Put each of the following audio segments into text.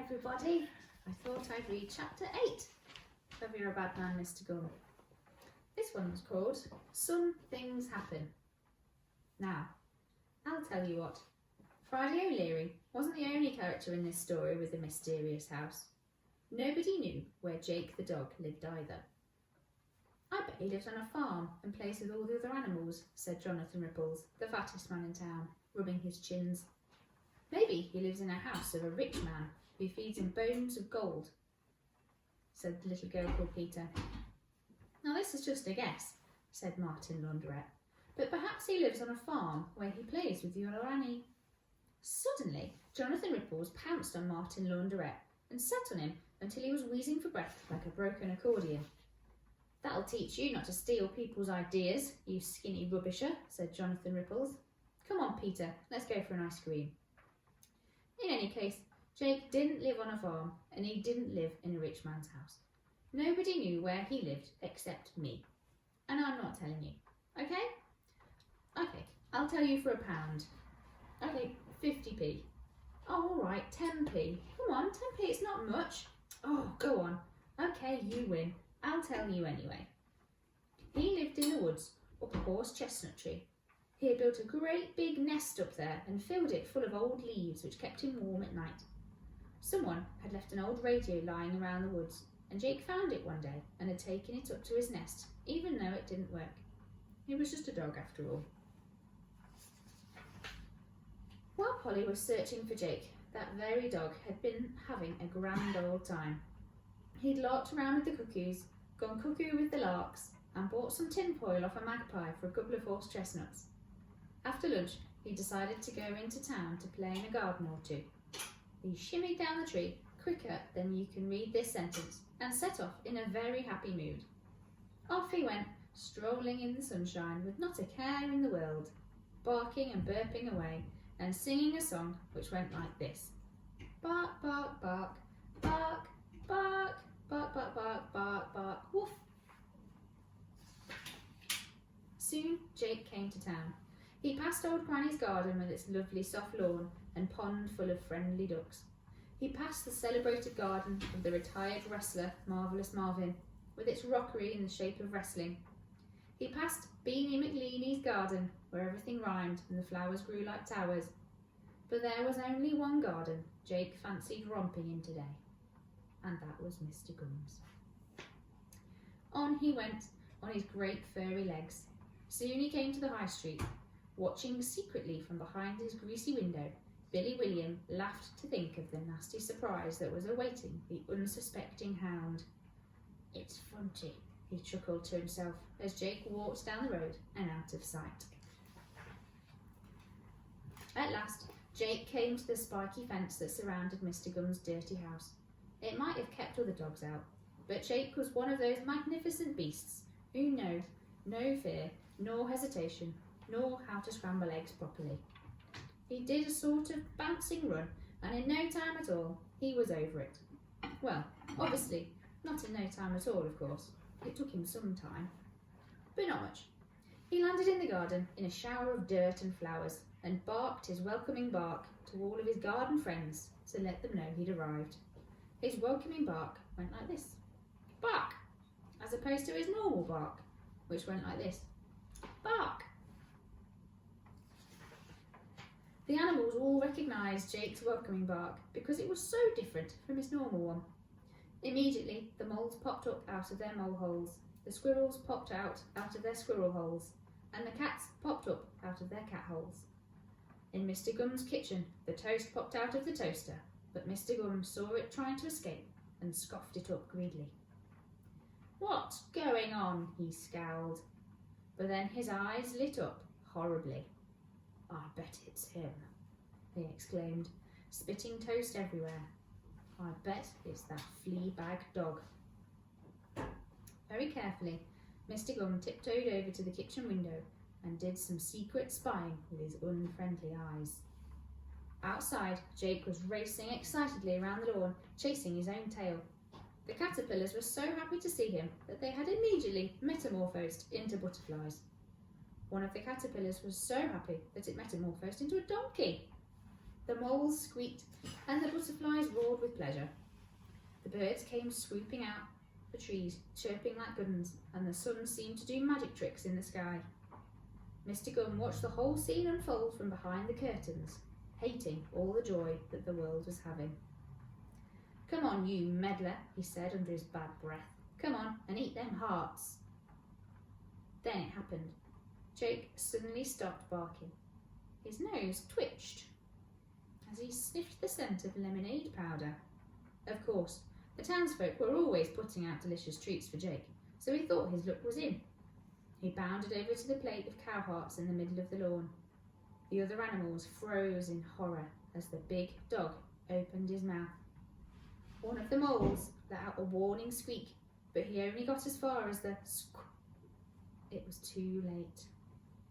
everybody. I thought I'd read chapter 8 of You're a Bad Man, Mr. Gum. This one's called Some Things Happen. Now, I'll tell you what, Friday O'Leary wasn't the only character in this story with a mysterious house. Nobody knew where Jake the dog lived either. I bet he lived on a farm and plays with all the other animals, said Jonathan Ripples, the fattest man in town, rubbing his chins. Maybe he lives in a house of a rich man who feeds him bones of gold, said the little girl called Peter. Now this is just a guess, said Martin Laundrette, but perhaps he lives on a farm where he plays with your Annie. Suddenly, Jonathan Ripples pounced on Martin Laundrette and sat on him until he was wheezing for breath like a broken accordion. That'll teach you not to steal people's ideas, you skinny rubbisher, said Jonathan Ripples. Come on, Peter, let's go for an ice cream. In any case, Jake didn't live on a farm and he didn't live in a rich man's house. Nobody knew where he lived except me. And I'm not telling you. Okay? Okay, I'll tell you for £1. Okay, 50p. Oh, all right, 10p. Come on, 10p, it's not much. Oh, go on. Okay, you win. I'll tell you anyway. He lived in the woods up a horse chestnut tree. He had built a great big nest up there and filled it full of old leaves which kept him warm at night. Someone had left an old radio lying around the woods, and Jake found it one day and had taken it up to his nest, even though it didn't work. He was just a dog after all. While Polly was searching for Jake, that very dog had been having a grand old time. He'd larked around with the cuckoos, gone cuckoo with the larks, and bought some tinfoil off a magpie for a couple of horse chestnuts. After lunch, he decided to go into town to play in a garden or two. He shimmied down the tree quicker than you can read this sentence and set off in a very happy mood. Off he went, strolling in the sunshine with not a care in the world, barking and burping away and singing a song which went like this. Bark, bark, bark, bark, bark, bark, bark, bark, bark, bark, woof. Soon Jake came to town. He passed old Granny's garden with its lovely soft lawn and pond full of friendly ducks. He passed the celebrated garden of the retired wrestler Marvellous Marvin, with its rockery in the shape of wrestling. He passed Beanie McLeany's garden, where everything rhymed and the flowers grew like towers. But there was only one garden Jake fancied romping in today, and that was Mr. Gum's. On he went, on his great furry legs. Soon he came to the high street. Watching secretly from behind his greasy window, Billy William laughed to think of the nasty surprise that was awaiting the unsuspecting hound. It's funny, he chuckled to himself as Jake walked down the road and out of sight. At last, Jake came to the spiky fence that surrounded Mr. Gum's dirty house. It might have kept other dogs out, but Jake was one of those magnificent beasts who know no fear nor hesitation, nor how to scramble eggs properly. He did a sort of bouncing run, and in no time at all, he was over it. Well, obviously, not in no time at all, of course. It took him some time, but not much. He landed in the garden in a shower of dirt and flowers, and barked his welcoming bark to all of his garden friends to let them know he'd arrived. His welcoming bark went like this. Bark! As opposed to his normal bark, which went like this. Bark! The animals all recognised Jake's welcoming bark because it was so different from his normal one. Immediately, the moles popped up out of their mole holes, the squirrels popped out of their squirrel holes, and the cats popped up out of their cat holes. In Mr. Gum's kitchen, the toast popped out of the toaster, but Mr. Gum saw it trying to escape and scoffed it up greedily. What's going on? He scowled. But then his eyes lit up horribly. I bet it's him, he exclaimed, spitting toast everywhere. I bet it's that flea-bag dog. Very carefully, Mr. Gum tiptoed over to the kitchen window and did some secret spying with his unfriendly eyes. Outside, Jake was racing excitedly around the lawn, chasing his own tail. The caterpillars were so happy to see him that they had immediately metamorphosed into butterflies. One of the caterpillars was so happy that it metamorphosed into a donkey. The moles squeaked and the butterflies roared with pleasure. The birds came swooping out the trees, chirping like good uns, and the sun seemed to do magic tricks in the sky. Mr. Gum watched the whole scene unfold from behind the curtains, hating all the joy that the world was having. "Come on, you meddler," he said under his bad breath. "Come on and eat them hearts." Then it happened. Jake suddenly stopped barking. His nose twitched as he sniffed the scent of lemonade powder. Of course, the townsfolk were always putting out delicious treats for Jake, so he thought his luck was in. He bounded over to the plate of cow hearts in the middle of the lawn. The other animals froze in horror as the big dog opened his mouth. One of the moles let out a warning squeak, but he only got as far as the squeak. It was too late.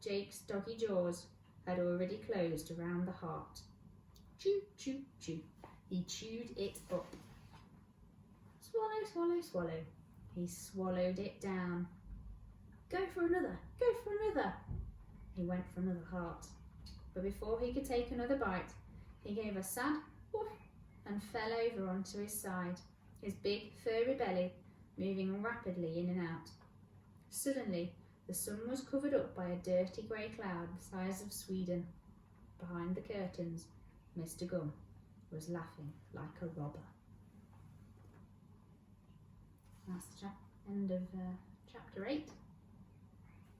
Jake's doggy jaws had already closed around the heart. Chew, chew, chew. He chewed it up. Swallow, swallow, swallow. He swallowed it down. Go for another, go for another. He went for another heart. But before he could take another bite, he gave a sad woof and fell over onto his side, his big furry belly moving rapidly in and out. Suddenly, the sun was covered up by a dirty grey cloud the size of Sweden. Behind the curtains, Mr. Gum was laughing like a robber. That's the end of chapter 8.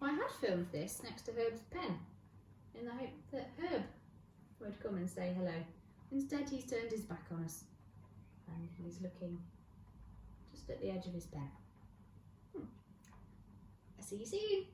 I had filmed this next to Herb's pen in the hope that Herb would come and say hello. Instead, he's turned his back on us and he's looking just at the edge of his pen. I'll see you soon.